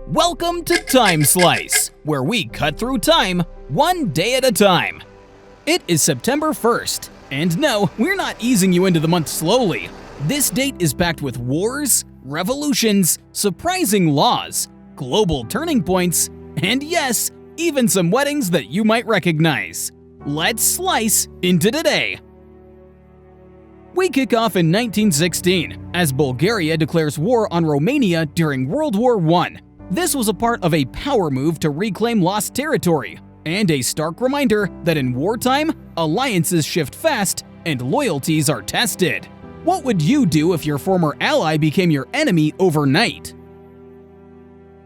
Welcome to TimeSlice, where we cut through time one day at a time. It is September 1st, and no, we're not easing you into the month slowly. This date is packed with wars, revolutions, surprising laws, global turning points, and yes, even some weddings that you might recognize. Let's slice into today. We kick off in 1916, as Bulgaria declares war on Romania during World War I. This was a part of a power move to reclaim lost territory, and a stark reminder that in wartime, alliances shift fast and loyalties are tested. What would you do if your former ally became your enemy overnight?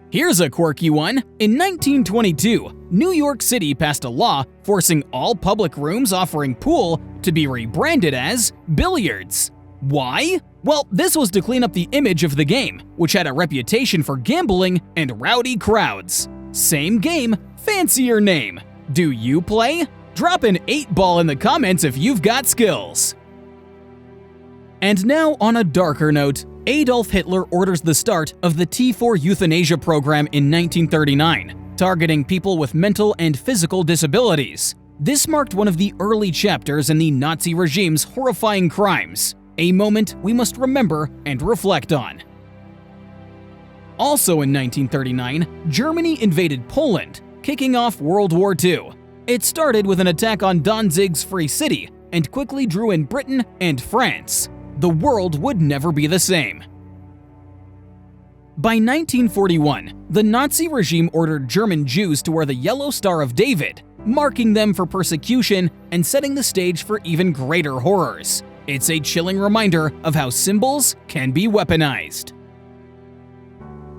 Here's a quirky one. In 1922, New York City passed a law forcing all public rooms offering pool to be rebranded as billiards. Why? Well, this was to clean up the image of the game, which had a reputation for gambling and rowdy crowds. Same game, fancier name. Do you play? Drop an 8-ball in the comments if you've got skills. And now, on a darker note, Adolf Hitler orders the start of the T4 euthanasia program in 1939, targeting people with mental and physical disabilities. This marked one of the early chapters in the Nazi regime's horrifying crimes, a moment we must remember and reflect on. Also in 1939, Germany invaded Poland, kicking off World War II. It started with an attack on Danzig's Free City and quickly drew in Britain and France. The world would never be the same. By 1941, the Nazi regime ordered German Jews to wear the Yellow Star of David, marking them for persecution and setting the stage for even greater horrors. It's a chilling reminder of how symbols can be weaponized.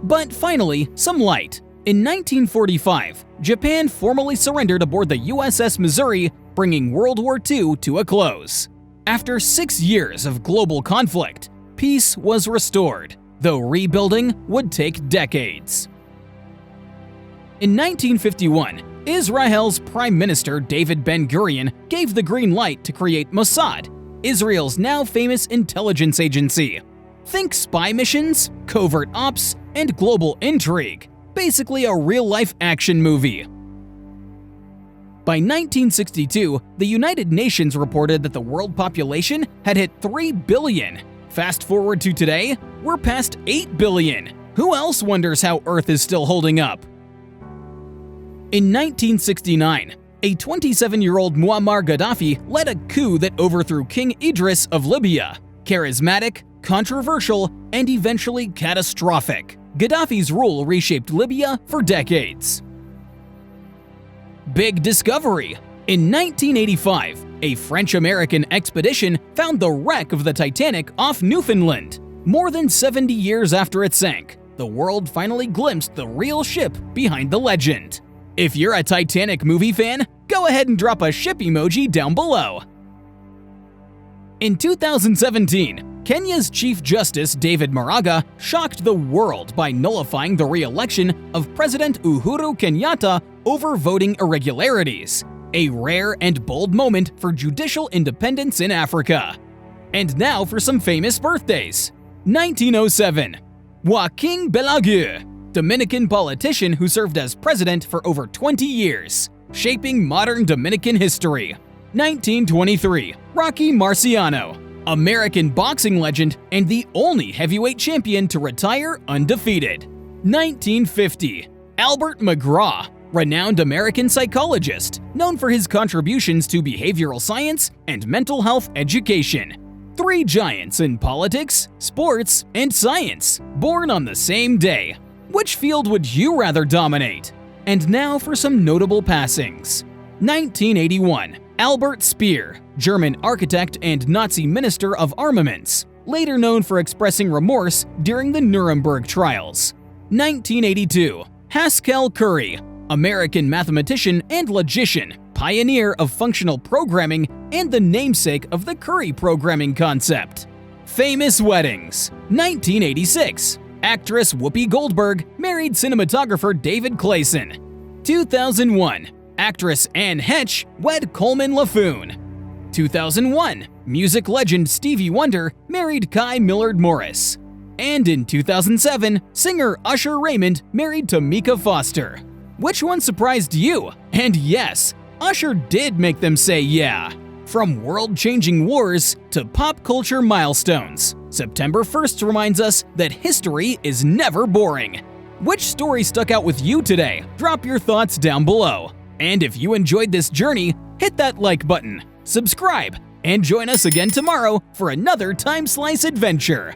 But finally, some light. In 1945, Japan formally surrendered aboard the USS Missouri, bringing World War II to a close. After 6 years of global conflict, peace was restored, though rebuilding would take decades. In 1951, Israel's Prime Minister David Ben-Gurion gave the green light to create Mossad, Israel's now famous intelligence agency. Think spy missions, covert ops, and global intrigue. Basically a real-life action movie. By 1962, the United Nations reported that the world population had hit 3 billion. Fast forward to today, we're past 8 billion. Who else wonders how Earth is still holding up? In 1969, a 27-year-old Muammar Gaddafi led a coup that overthrew King Idris of Libya. Charismatic, controversial, and eventually catastrophic, Gaddafi's rule reshaped Libya for decades. Big discovery! In 1985, a French-American expedition found the wreck of the Titanic off Newfoundland. More than 70 years after it sank, the world finally glimpsed the real ship behind the legend. If you're a Titanic movie fan, go ahead and drop a ship emoji down below. In 2017, Kenya's Chief Justice David Maraga shocked the world by nullifying the re-election of President Uhuru Kenyatta over voting irregularities, a rare and bold moment for judicial independence in Africa. And now for some famous birthdays. 1907, Joaquin Balaguer, Dominican politician who served as president for over 20 years, shaping modern Dominican history. 1923, Rocky Marciano, American boxing legend and the only heavyweight champion to retire undefeated. 1950, Albert McGraw, renowned American psychologist, known for his contributions to behavioral science and mental health education. 3 giants in politics, sports, and science, born on the same day. Which field would you rather dominate? And now for some notable passings. 1981, Albert Speer, German architect and Nazi minister of armaments, later known for expressing remorse during the Nuremberg trials. 1982, Haskell Curry, American mathematician and logician, pioneer of functional programming and the namesake of the Curry programming concept. Famous weddings. 1986, actress Whoopi Goldberg married cinematographer David Clayson. 2001, actress Anne Heche wed Coleman LaFoon. 2001, music legend Stevie Wonder married Kai Millard Morris. And in 2007, singer Usher Raymond married Tamika Foster. Which one surprised you? And yes, Usher did make them say yeah. From world-changing wars to pop culture milestones, September 1st reminds us that history is never boring. Which story stuck out with you today? Drop your thoughts down below. And if you enjoyed this journey, hit that like button, subscribe, and join us again tomorrow for another TimeSlice adventure.